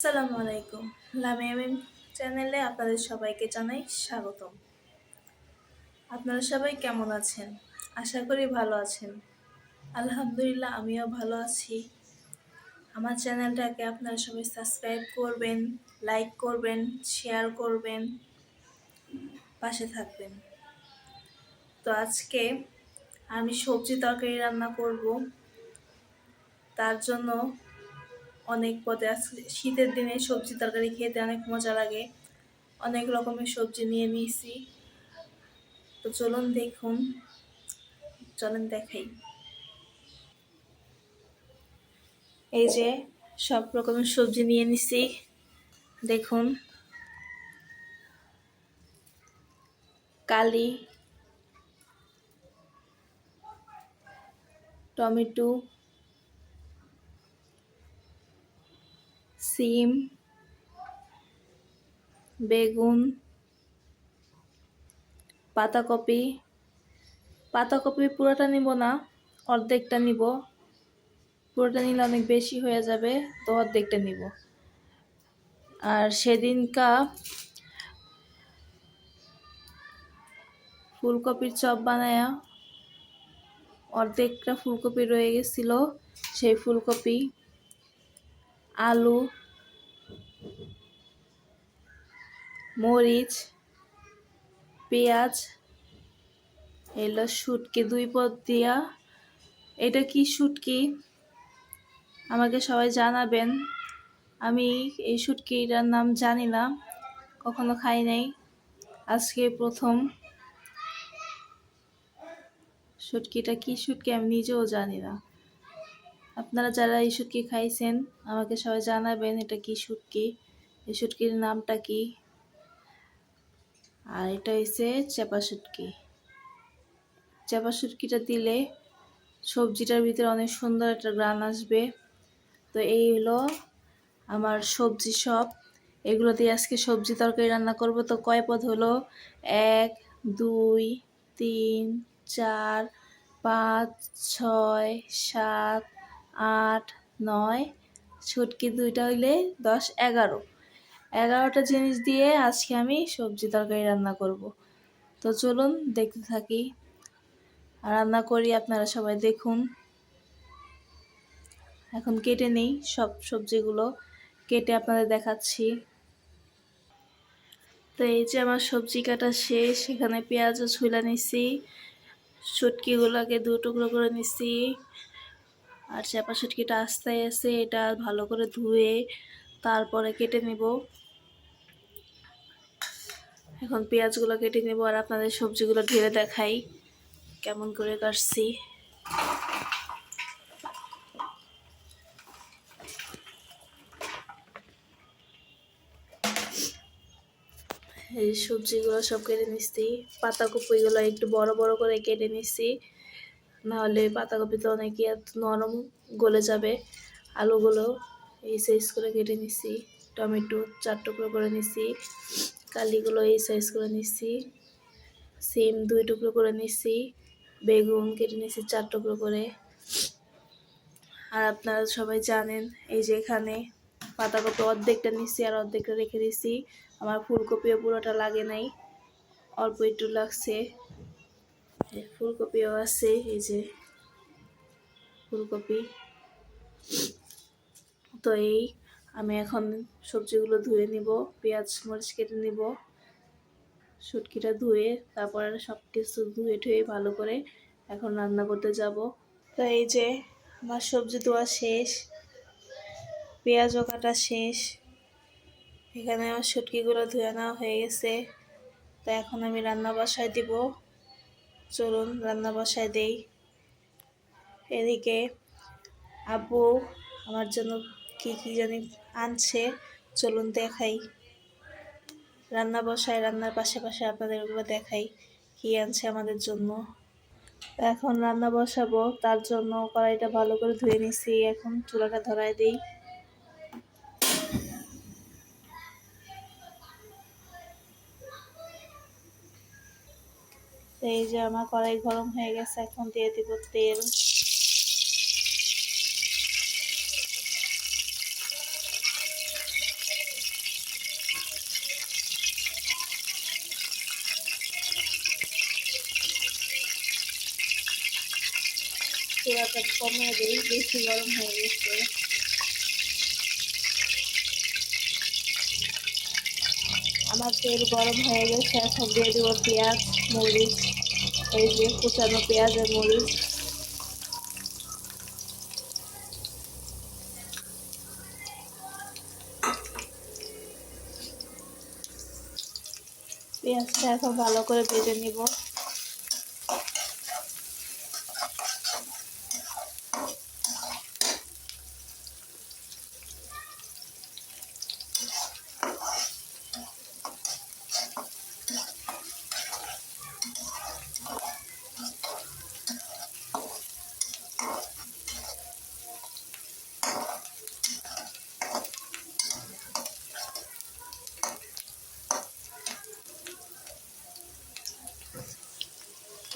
আসসালামু আলাইকুম। লামিয়ামিন চ্যানেলে আপনাদের সবাইকে জানাই স্বাগতম। আপনারা সবাই কেমন আছেন? আশা করি ভালো আছেন। আলহামদুলিল্লাহ আমিও ভালো আছি। আমার চ্যানেলটাকে আপনারা সবাই সাবস্ক্রাইব করবেন, লাইক করবেন, শেয়ার করবেন, পাশে থাকবেন। তো আজকে আমি সবজি তরকারি রান্না করব। তার জন্য অনেক পদে আজকে শীতের দিনে সবজি তরকারি খেতে অনেক মজা লাগে। অনেক রকমের সবজি নিয়ে নিয়েছি। তো চলেন দেখাই। এই যে সব রকমের সবজি নিয়ে নিছি, দেখুন। কালি, টমেটো, সিম, বেগুন, পাতাকপি। পাতাকপি পুরোটা নিব না, অর্ধেকটা নিব। পুরোটা নিলে অনেক বেশি হয়ে যাবে, তো অর্ধেকটা নিব। আর সেদিনকা ফুলকপির চপ বানায়া অর্ধেকটা ফুলকপি রয়ে গেছিল, সেই ফুলকপি, আলু, মরিচ, পেঁয়াজ, এলো শুটকি 2 পদ দিয়া। এটা কি শুটকি আমাকে সবাই জানাবেন। আমি এই শুটকিটার নাম জানি না, কখনো খাই নাই, আজকে প্রথম। শুটকিটা কি শুটকি আমি নিজেও জানি না। আপনারা যারা এই শুটকি খাইছেন আমাকে সবাই জানাবেন এটা কি শুটকি, এই শুটকির নামটা কি। আর এটা হচ্ছে চেপা শুটকি। চেপা শুটকিটা দিলে সবজিটার ভিতরে অনেক সুন্দর একটা গ্রান আসবে। তো এই হলো আমার সবজি সব। এগুলো দিয়ে আজকে সবজি তরকারি রান্না করব। তো কয় পদ হলো? 1 2 3 4 5 6 7 8 9, শুটকি 2টা হইলে 10 11টা জিনিস দিয়ে আজকে আমি সবজি তরকারি রান্না করব। তো চলুন দেখতে থাকি আর রান্না করি, আপনারা সবাই দেখুন। এখন কেটে নেই সব সবজিগুলো, কেটে আপনাদের দেখাচ্ছি। তো এই যে আমার সবজি কাটা শেষ। এখানে পেঁয়াজও ছুলা নিছি, শুটকিগুলোকে 2 টুকরো করে নিছি। আর চাপা শুটকিটা আস্তে আছে, এটা ভালো করে ধুয়ে তারপরে কেটে নিব। এখন পেঁয়াজগুলো কেটে নেব আর আপনাদের সবজিগুলো ঢেলে দেখাই কেমন করে কাটছি। এই সবজিগুলো সব কেটে নিচ্ছি। পাতাকপিগুলো একটু বড় বড় করে কেটে নিচ্ছি, নাহলে পাতাকপি তো অনেকই নরম গলে যাবে। আলুগুলো এই সাইজ করে কেটে নিচ্ছি। টমেটো 4 টুকরো করে নিচ্ছি। কালিগুলো এই সাইজ করে নিচ্ছি। সিম 2 টুকরো করে নিচ্ছি। বেগুন কেটে নিচ্ছি 4 টুকরো করে। আর আপনারা সবাই জানেন এই যে এখানে পাতাকপি অর্ধেকটা নিচ্ছি আর অর্ধেকটা রেখে দিচ্ছি। আমার ফুলকপিও পুরোটা লাগে নাই, অল্প একটু লাগছে। ফুলকপিও আছে, এই যে ফুলকপি। তো এই আমি এখন সবজিগুলো ধুয়ে নিব, পেঁয়াজ মরিচ কেটে নিব, শুটকিটা ধুয়ে তারপরে সব কিছু ধুয়ে ঠুয়ে ভালো করে এখন রান্না করতে যাব। তো এই যে আমার সবজি ধোয়া শেষ, পেঁয়াজও কাটা শেষ। এখানে আমার শুটকিগুলো ধুয়ে নেওয়া হয়ে গেছে। তো এখন আমি রান্না বসায় দিব। চলুন রান্না বসায় দেই। এদিকে আব্বু আমার জন্য কি কি জানি আনছে, চলুন দেখাই। রান্না বসায়, রান্নার পাশে পাশে আপনাদের ওগুলো দেখাই কি আনছে আমাদের জন্য। এখন রান্না বসাবো, তার জন্য কড়াইটা ভালো করে ধুয়ে নিছি। এখন চুলাটা ধরায় দিই। এই যে আমার কড়াই গরম হয়ে গেছে, এখন দিয়ে দিব তেল। চুলাটা কমিয়ে দিই, বেশি গরম হয়ে গেছে। আমার তেল গরম হয়ে গেছে, এখন দিয়ে দেবো পেঁয়াজ, মরিচ। এই যে কুচানো পেঁয়াজ আর মরিচ। পেঁয়াজটা এখন ভালো করে ভেজে নিব।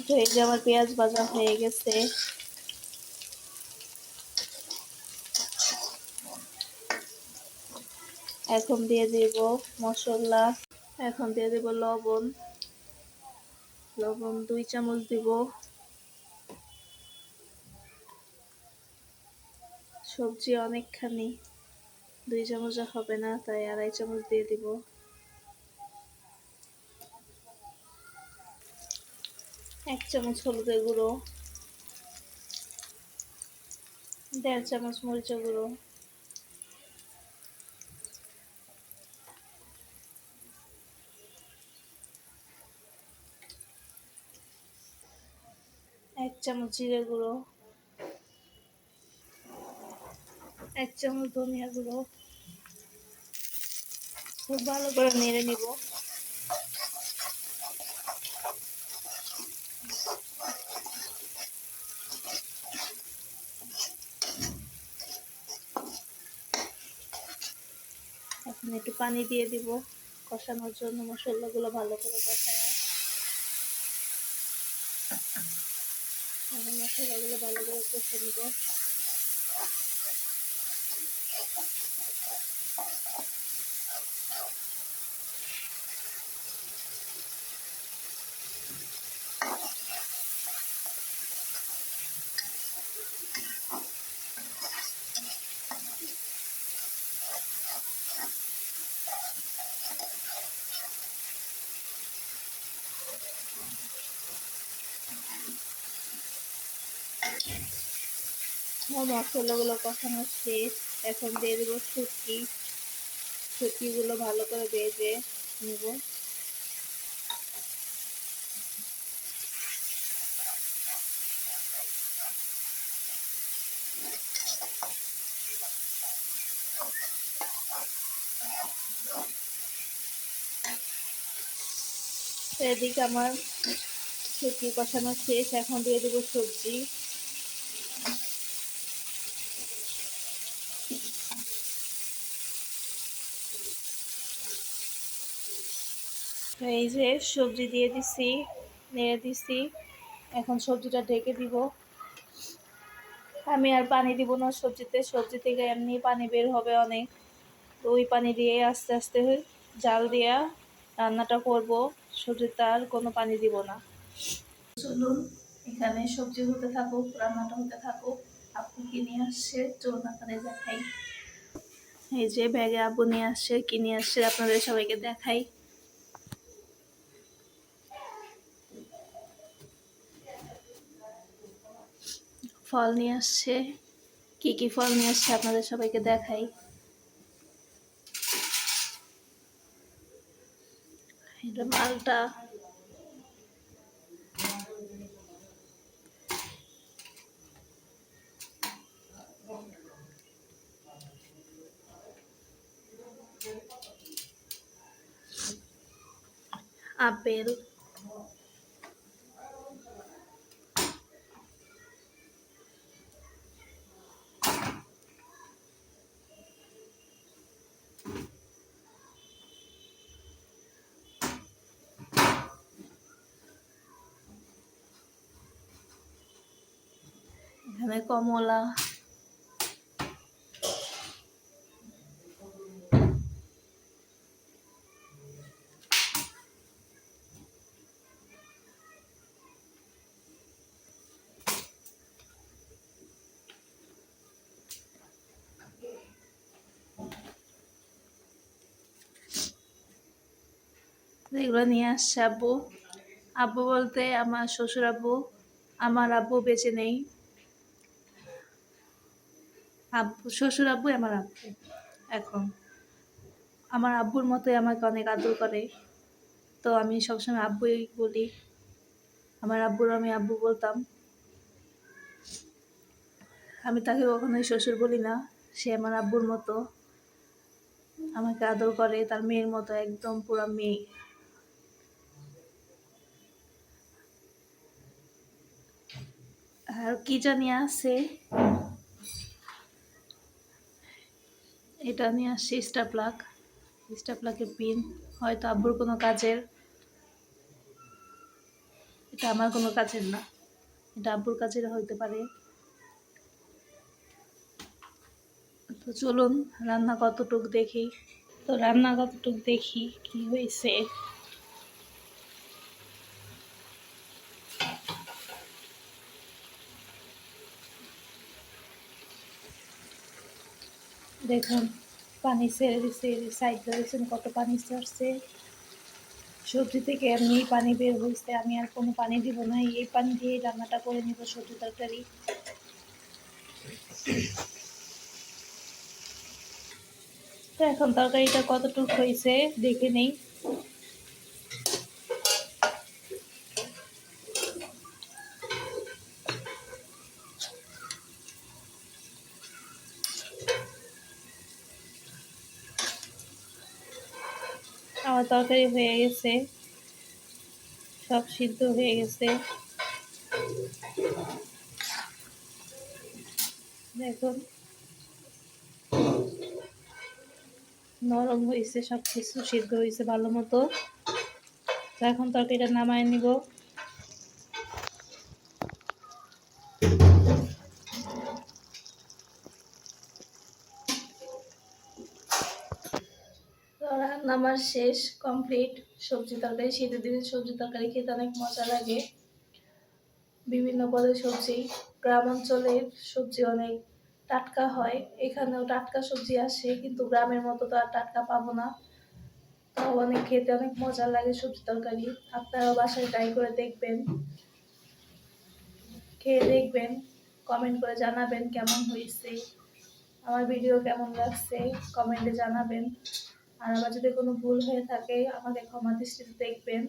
তো এই যে আমার পেঁয়াজ ভাজা হয়ে গেছে। এখন দিয়ে দেব মশলা। এখন দিয়ে দেব লবণ। লবণ 2 চামচ দিব। সবজি অনেকখানি, 2 চামচ হবে না, তাই 2.5 চামচ দিয়ে দিব। 1 চামচ হলুদের গুঁড়ো, 1.5 চামচ মরিচের গুঁড়ো, 1 চামচ জিরে গুঁড়ো, 1 চামচ ধনিয়া গুঁড়ো। খুব ভালো করে নেড়ে নিব। এখন একটু পানি দিয়ে দিব কষানোর জন্য, মশলাগুলো ভালো করে কষায়। এখন মশলাগুলো ভালো করে কষে নিব। মশলাগুলো কষানো শেষ। এখন দিয়ে দেবো শুটকি। শুটকিগুলো ভালো করে ভেজে নেব। এদিকে আমার শুটকি কষানো শেষ। এখন দিয়ে দেবো সবজি। এই যে সবজি দিয়ে দিছি, নেড়ে দিছি। এখন সবজিটা ঢেকে দিব। আমি আর পানি দিব না সবজিতে, সবজি থেকে এমনি পানি বের হবে অনেক। তো ওই পানি দিয়ে আস্তে আস্তে জাল দিয়া রান্নাটা করব। সবজিতে আর কোনো পানি দিব না। চলুন এখানে সবজি হতে থাকুক, রান্নাটা হতে থাকুক। আপু কি নিয়ে আসছে চলুন আপনাদের দেখাই। এই যে ব্যাগে আপু নিয়ে আসছে, কি নিয়ে আসছে আপনাদের সবাইকে দেখাই। ফল নিয়ে আসছে, কি কি ফল নিয়ে আসছে আপনাদের সবাইকে দেখাই। এটা মালটা, আপেল, এখানে কমলা, এগুলো নিয়ে আসছে আব্বু। আব্বু বলতে আমার শ্বশুর আব্বু। আমার আব্বু বেঁচে নেই। আব্বু শ্বশুর আব্বু আমার আব্বু এখন। আমার আব্বুর মতোই আমাকে অনেক আদর করে, তো আমি সবসময় আব্বুই বলি। আমার আব্বুর আমি আব্বু বলতাম। আমি তাকে কখনোই শ্বশুর বলি না। সে আমার আব্বুর মতো আমাকে আদর করে, তার মেয়ের মতো, একদম পুরা মেয়ে। আর কি জানি আছে, এটা নিয়ে আসছে স্টার প্লাগ। স্টার প্লাগের পিন, হয়তো আব্বুর কোনো কাজের। এটা আমার কোনো কাজের না, এটা আব্বুর কাজের হইতে পারে। তো চলুন রান্না কতটুক দেখি। কি হয়েছে। দেখুন পানি ছেড়ে দিচ্ছে, সাইড দেখছেন কত পানি ছাড়ছে। সবজি থেকে এমনি পানি বের হয়েছে, আমি আর কোনো পানি দিব না, এই পানি দিয়ে রান্নাটা করে নিব সবজি তরকারি। তো এখন তরকারিটা কতটুক হয়েছে দেখে নেই। আমার তরকারি হয়ে গেছে, সব সিদ্ধ হয়ে গেছে। দেখুন নরম হয়েছে, সব কিছু সিদ্ধ হয়েছে ভালো মতো। তো এখন তরকারিটা নামায় নিব। তো রান্না আমার শেষ, কমপ্লিট। সবজি তরকারি, শীতের দিনে সবজি তরকারি খেতে অনেক মজা লাগে। বিভিন্ন পদের সবজি, গ্রাম অঞ্চলের সবজি অনেক টাটকা হয়। এখানেও টাটকা সবজি আসে, কিন্তু গ্রামের মতো তো আর টাটকা পাবো না। তো অনেক খেতে অনেক মজা লাগে সবজি তরকারি। আপনারাও বাসায় ট্রাই করে দেখবেন, খেয়ে দেখবেন, কমেন্ট করে জানাবেন কেমন হয়েছে, আমার ভিডিও কেমন লাগছে কমেন্টে জানাবেন। আর আমার যদি কোনো ভুল হয়ে থাকে আমাকে ক্ষমা দৃষ্টিতে দেখবেন।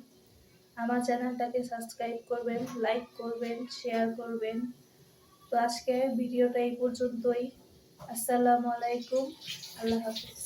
আমার চ্যানেলটাকে সাবস্ক্রাইব করবেন, লাইক করবেন, শেয়ার করবেন। তো আজকে ভিডিওটা এই পর্যন্তই। আসসালামু আলাইকুম, আল্লাহ হাফিজ।